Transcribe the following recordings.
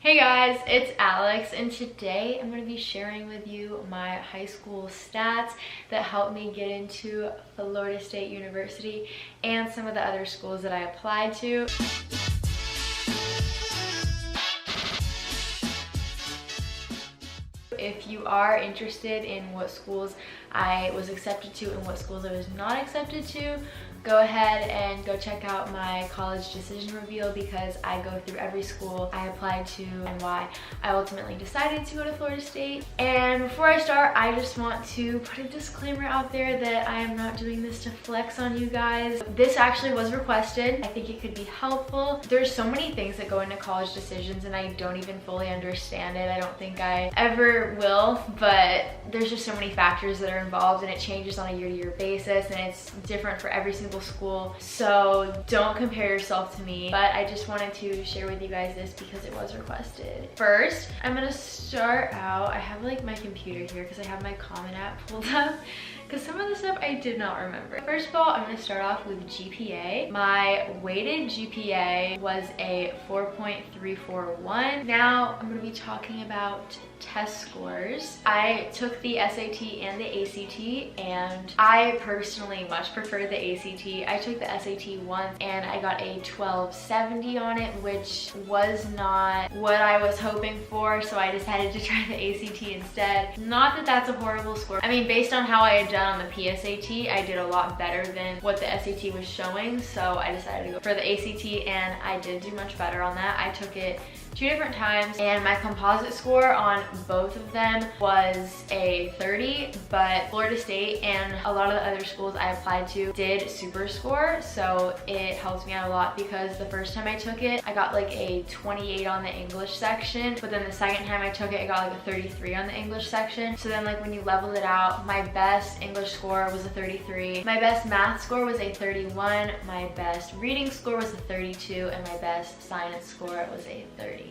Hey guys, it's Alex, and today I'm going to be sharing with you my high school stats that helped me get into Florida State University and some of the other schools that I applied to. If you are interested in what schools I was accepted to and what schools I was not accepted to, go ahead and go check out my college decision reveal, because I go through every school I applied to and why I ultimately decided to go to Florida State. And before I start, I just want to put a disclaimer out there that I am not doing this to flex on you guys. This actually was requested. I think it could be helpful. There's so many things that go into college decisions and I don't even fully understand it. I don't think I ever will, but there's just so many factors that are involved and it changes on a year-to-year basis and it's different for every single school. So don't compare yourself to me, but I just wanted to share with you guys this because it was requested. First, I'm gonna start out, I have like my computer here because I have my Common App pulled up, because some of the stuff I did not remember. First of all, I'm gonna start off with GPA. My weighted GPA was a 4.341. Now I'm gonna be talking about test scores. I took the SAT and the ACT, and I personally much preferred the ACT. I took the SAT once and I got a 1270 on it, which was not what I was hoping for, so I decided to try the ACT instead. Not that that's a horrible score. I mean, based on how I had done on the PSAT, I did a lot better than what the SAT was showing, so I decided to go for the ACT, and I did do much better on that. I took it 2 different times and my composite score on both of them was a 30, but Florida State and a lot of the other schools I applied to did super score, so it helped me out a lot, because the first time I took it I got like a 28 on the English section, but then the second time I took it I got like a 33 on the English section. So then like when you leveled it out, my best English score was a 33, my best math score was a 31, my best reading score was a 32, and my best science score was a 30.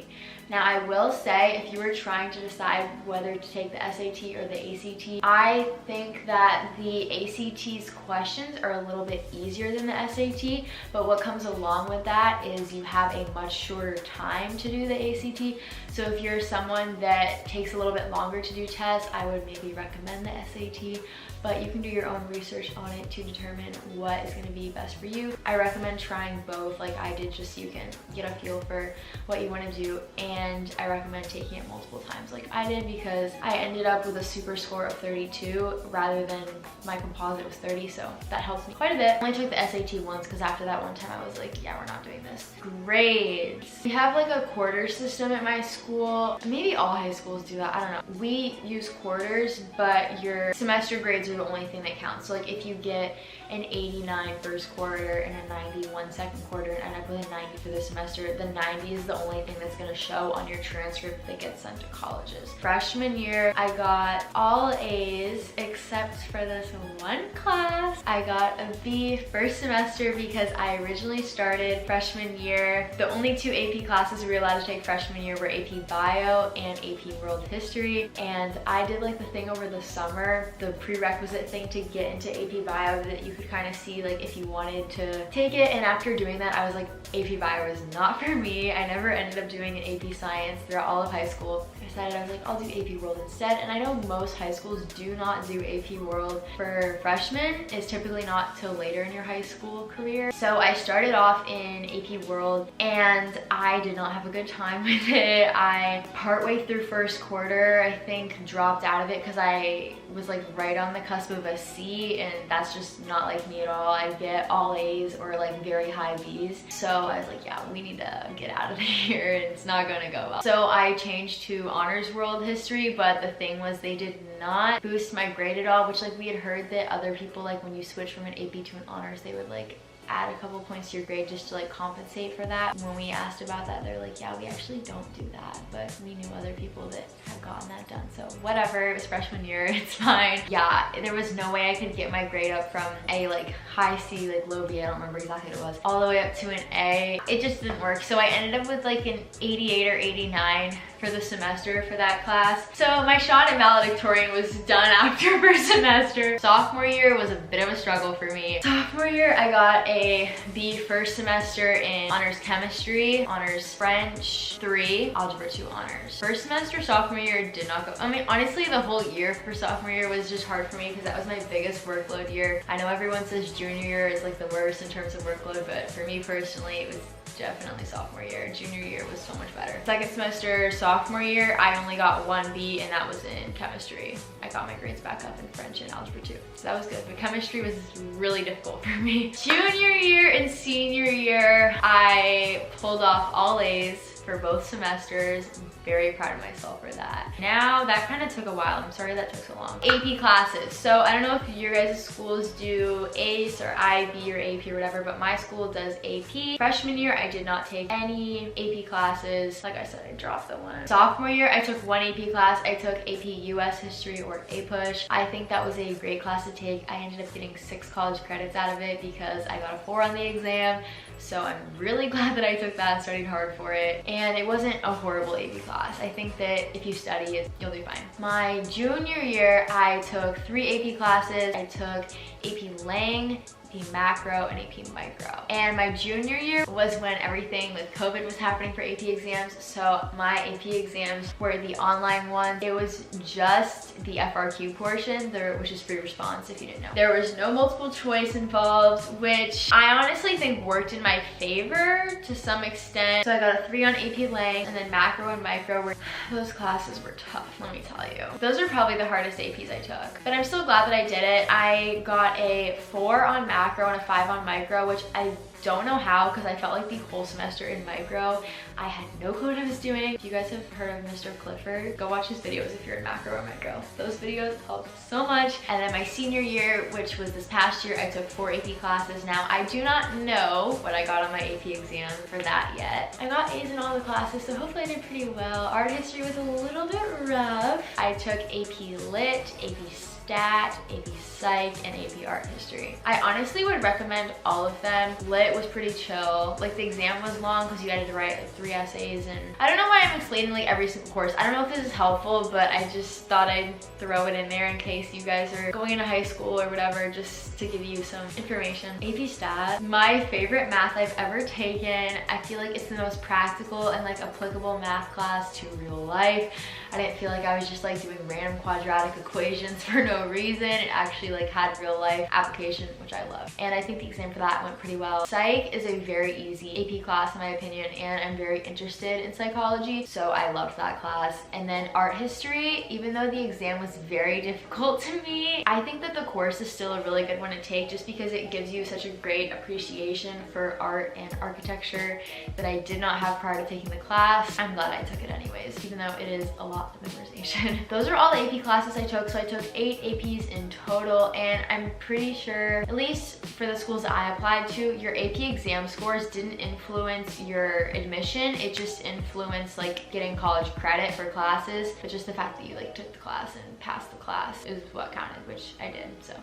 Now I will say, if you were trying to decide whether to take the SAT or the ACT, I think that the ACT's questions are a little bit easier than the SAT, but what comes along with that is you have a much shorter time to do the ACT. So if you're someone that takes a little bit longer to do tests, I would maybe recommend the SAT, but you can do your own research on it to determine what is going to be best for you. I recommend trying both like I did, just so you can get a feel for what you want to do, and I recommend taking it multiple times like I did, because I ended up with a super score of 32 rather than my composite was 30, so that helps me quite a bit. I only took the SAT once because after that one time I was like, yeah, we're not doing this. Grades. We have like a quarter system at my school. Maybe all high schools do that, I don't know. We use quarters, but your semester grades are the only thing that counts. So like if you get an 89 first quarter and a 91 second quarter and end up with a 90 for the semester, the 90 is the only thing that's going to show on your transcript that gets sent to colleges. Freshman year, I got all A's except for this one class. I got a B first semester because I originally started freshman year. The only 2 AP classes we were allowed to take freshman year were AP Bio and AP World History, and I did like the thing over the summer, the prerequisite thing to get into AP Bio that you could kind of see like if you wanted to take it, and after doing that I was like, AP Bio is not for me. I never ended up doing an AP Science throughout all of high school. I decided I was like, I'll do AP World instead, and I know most high schools do not do AP World for freshmen. It's typically not till later in your high school career. So I started off in AP World and I did not have a good time with it. I partway through first quarter I think dropped out of it because I was like right on the cusp of a C, and that's just not like me at all. I get all A's or like very high B's. So I was like, yeah, we need to get out of here. It's not gonna go well. So I changed to honors world history, but the thing was they did not boost my grade at all, which like we had heard that other people, like when you switch from an AP to an honors, they would like add a couple points to your grade just to like compensate for that. When we asked about that, they're like, yeah, we actually don't do that, but we knew other people that have gotten that done, so whatever. It was freshman year, it's fine. Yeah, there was no way I could get my grade up from a like high C, like low B, I don't remember exactly what it was, all the way up to an A. It just didn't work, so I ended up with like an 88 or 89 for the semester for that class. So my shot at valedictorian was done after first semester. Sophomore year was a bit of a struggle for me. Sophomore year, I got a B first semester in honors chemistry, honors French 3, algebra 2 honors. First semester, sophomore year did not go. I mean, honestly, the whole year for sophomore year was just hard for me because that was my biggest workload year. I know everyone says junior year is like the worst in terms of workload, but for me personally, it was definitely sophomore year. Junior year was so much better. Second semester, sophomore year, I only got 1 B, and that was in chemistry. I got my grades back up in French and algebra 2, so that was good, but chemistry was really difficult for me. Junior year and senior year, I pulled off all A's for both semesters. I'm very proud of myself for that. Now, that kind of took a while. I'm sorry that took so long. AP classes. So I don't know if your guys' schools do ACE or IB or AP or whatever, but my school does AP. Freshman year, I did not take any AP classes. Like I said, I dropped the one. Sophomore year, I took 1 AP class. I took AP US History or APUSH. I think that was a great class to take. I ended up getting 6 college credits out of it because I got a 4 on the exam. So I'm really glad that I took that and studied hard for it. And it wasn't a horrible AP class. I think that if you study, you'll do fine. My junior year, I took 3 AP classes. I took AP Lang, AP Macro, and AP Micro. And my junior year was when everything with COVID was happening for AP exams. So my AP exams were the online ones. It was just the FRQ portion, which is free response if you didn't know. There was no multiple choice involved, which I honestly think worked in my favor to some extent. So I got a 3 on AP Lang, and then Macro and Micro those classes were tough, let me tell you. Those are probably the hardest APs I took. But I'm still glad that I did it. I got a 4 on Macro and a 5 on Micro, which I don't know how, because I felt like the whole semester in Micro, I had no clue what I was doing. If you guys have heard of Mr. Clifford, go watch his videos if you're in Macro or Micro. Those videos helped so much. And then my senior year, which was this past year, I took 4 AP classes. Now, I do not know what I got on my AP exam for that yet. I got A's in all the classes, so hopefully I did pretty well. Art history was a little bit rough. I took AP Lit, AP Stat, AP Psych, and AP Art History. I honestly would recommend all of them. Lit was pretty chill. Like, the exam was long because you had to write like 3 essays, and I don't know why I'm explaining like every single course. I don't know if this is helpful, but I just thought I'd throw it in there in case you guys are going into high school or whatever, just to give you some information. AP Stat, my favorite math I've ever taken. I feel like it's the most practical and like applicable math class to real life. I didn't feel like I was just like doing random quadratic equations for no reason. It actually like had real life application, which I love. And I think the exam for that went pretty well. Psych is a very easy AP class in my opinion, and I'm very interested in psychology, so I loved that class. And then art history, even though the exam was very difficult to me, I think that the course is still a really good one to take just because it gives you such a great appreciation for art and architecture that I did not have prior to taking the class. I'm glad I took it anyways, even though it is a lot of memorization. Those are all the AP classes I took, so I took 8 APs in total, and I'm pretty sure, at least for the schools that I applied to, your AP exam scores didn't influence your admission. It just influenced like getting college credit for classes, but just the fact that you like took the class and passed the class is what counted, which I did, so.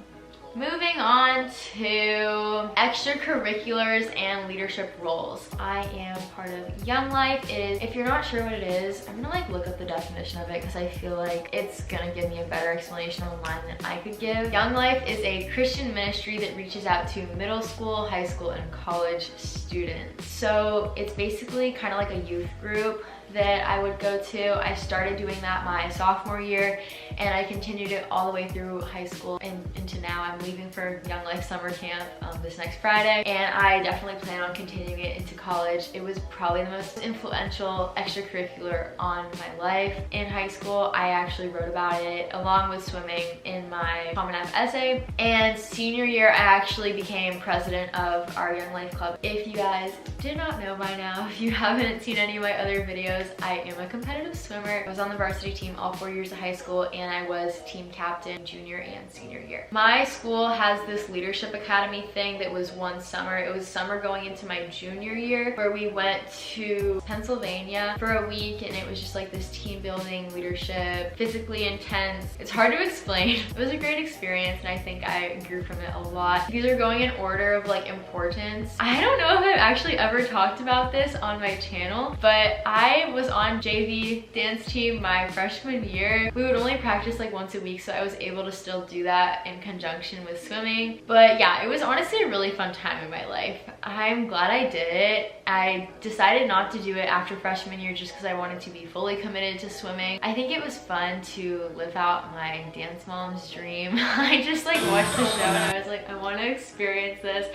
Moving on to extracurriculars and leadership roles. I am part of Young Life. It is, if you're not sure what it is, I'm gonna like look up the definition of it because I feel like it's gonna give me a better explanation online than I could give. Young Life is a Christian ministry that reaches out to middle school, high school, and college students. So it's basically kind of like a youth group that I would go to. I started doing that my sophomore year, and I continued it all the way through high school and into now. I'm leaving for Young Life summer camp this next Friday, and I definitely plan on continuing it into college. It was probably the most influential extracurricular on my life. In high school, I actually wrote about it along with swimming in my Common App essay, and senior year, I actually became president of our Young Life Club. If you guys did not know by now, if you haven't seen any of my other videos, I am a competitive swimmer. I was on the varsity team all 4 years of high school, and I was team captain junior and senior year. My school has this leadership academy thing that was one summer. It was summer going into my junior year, where we went to Pennsylvania for a week, and it was just like this team building, leadership, physically intense. It's hard to explain. It was a great experience, and I think I grew from it a lot. These are going in order of like importance. I don't know if I've actually ever talked about this on my channel, but I was on JV dance team my freshman year. We would only practice like once a week, so I was able to still do that in conjunction with swimming. But yeah, it was honestly a really fun time in my life. I'm glad I did it. I decided not to do it after freshman year just because I wanted to be fully committed to swimming. I think it was fun to live out my dance mom's dream. I just like watched the show and I was like, I want to experience this.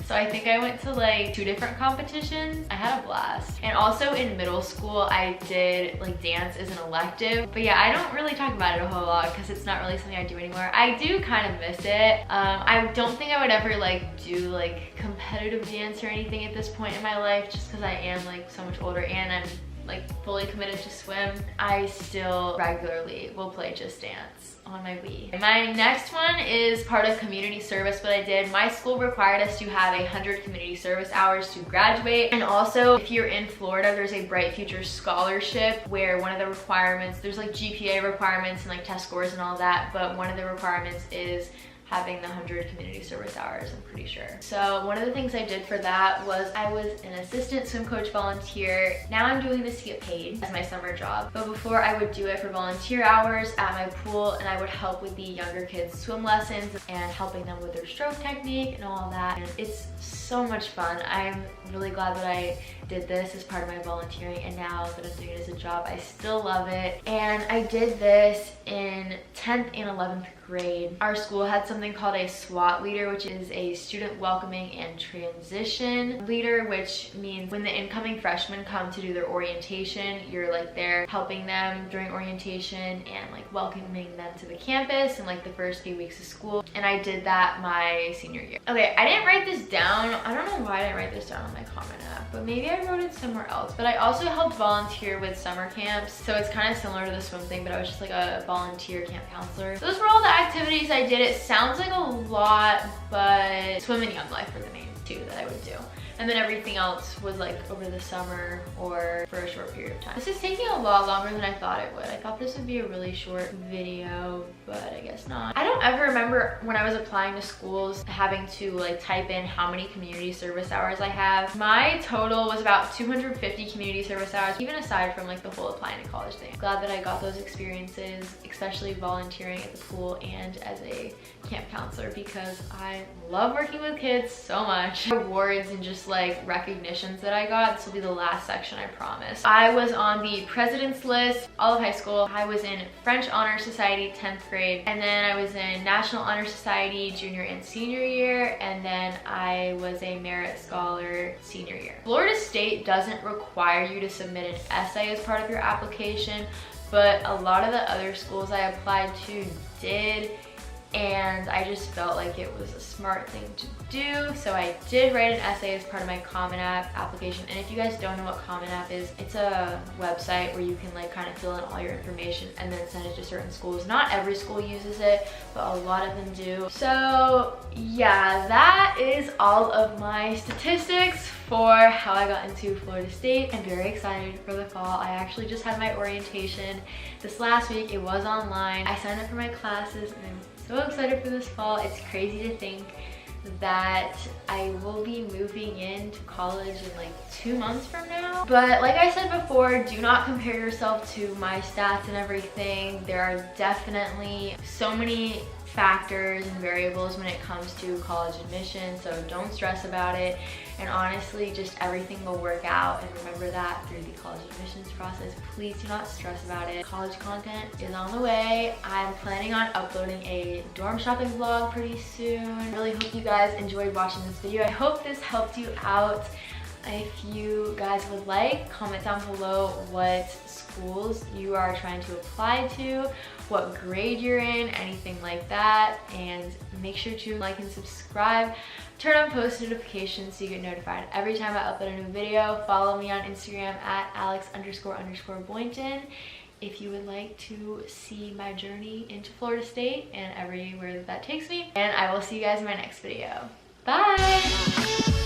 So I think I went to like 2 different competitions. I had a blast. And also in middle school, I did like dance as an elective. But yeah, I don't really talk about it a whole lot because it's not really something I do anymore. I do kind of miss it. I don't think I would ever like do like competitive dance or anything at this point in my life, just because I am like so much older and I'm like fully committed to swim. I still regularly will play Just Dance on my Wii. My next one is part of community service. What I did, my school required us to have 100 community service hours to graduate. And also, if you're in Florida, there's a Bright Future scholarship where one of the requirements, there's like GPA requirements and like test scores and all that, but one of the requirements is having the 100 community service hours, I'm pretty sure. So one of the things I did for that was I was an assistant swim coach volunteer. Now I'm doing this to get paid as my summer job. But before I would do it for volunteer hours at my pool, and I would help with the younger kids' swim lessons and helping them with their stroke technique and all that. And it's so much fun. I'm really glad that I did this as part of my volunteering, and now that I'm doing it as a job, I still love it. And I did this in 10th and 11th grade. Our school had something called a SWAT leader, which is a student welcoming and transition leader, which means when the incoming freshmen come to do their orientation, you're like there helping them during orientation and like welcoming them to the campus and like the first few weeks of school. And I did that my senior year. Okay, I didn't write this down. I don't know why I didn't write this down on my comment app, but maybe I wrote it somewhere else. But I also helped volunteer with summer camps, so it's kind of similar to the swim thing, but I was just like a volunteer camp counselor. Those were all the activities I did. It sounds like a lot, but swim and Young Life were the main 2 that I would do. And then everything else was like over the summer or for a short period of time. This is taking a lot longer than I thought it would. I thought this would be a really short video, but I guess not. I don't ever remember when I was applying to schools having to like type in how many community service hours I have. My total was about 250 community service hours, even aside from like the whole applying to college thing. Glad that I got those experiences, especially volunteering at the pool and as a camp counselor, because I love working with kids so much. Awards and just like recognitions that I got. This will be the last section, I promise. I was on the president's list all of high school. I was in French Honor Society 10th grade, and then I was in National Honor Society junior and senior year, and then I was a Merit Scholar senior year. Florida State doesn't require you to submit an essay as part of your application, but a lot of the other schools I applied to did, and I just felt like it was a smart thing to do. So I did write an essay as part of my Common App application. And if you guys don't know what Common App is, it's a website where you can like kind of fill in all your information and then send it to certain schools. Not every school uses it, but a lot of them do. So yeah, that is all of my statistics for how I got into Florida State. I'm very excited for the fall. I actually just had my orientation this last week. It was online. I signed up for my classes and I'm so excited for this fall. It's crazy to think that I will be moving into college in like 2 months from now. But like I said before, do not compare yourself to my stats and everything. There are definitely so many factors and variables when it comes to college admission, so don't stress about it. And honestly, just everything will work out, and remember that through the college admissions process. Please do not stress about it. College content is on the way. I'm planning on uploading a dorm shopping vlog pretty soon. I really hope you guys enjoyed watching this video. I hope this helped you out. If you guys would like, comment down below what schools you are trying to apply to, what grade you're in, anything like that. And make sure to like and subscribe. Turn on post notifications so you get notified every time I upload a new video. Follow me on Instagram at alex__Boynton. if you would like to see my journey into Florida State and everywhere that takes me. And I will see you guys in my next video. Bye!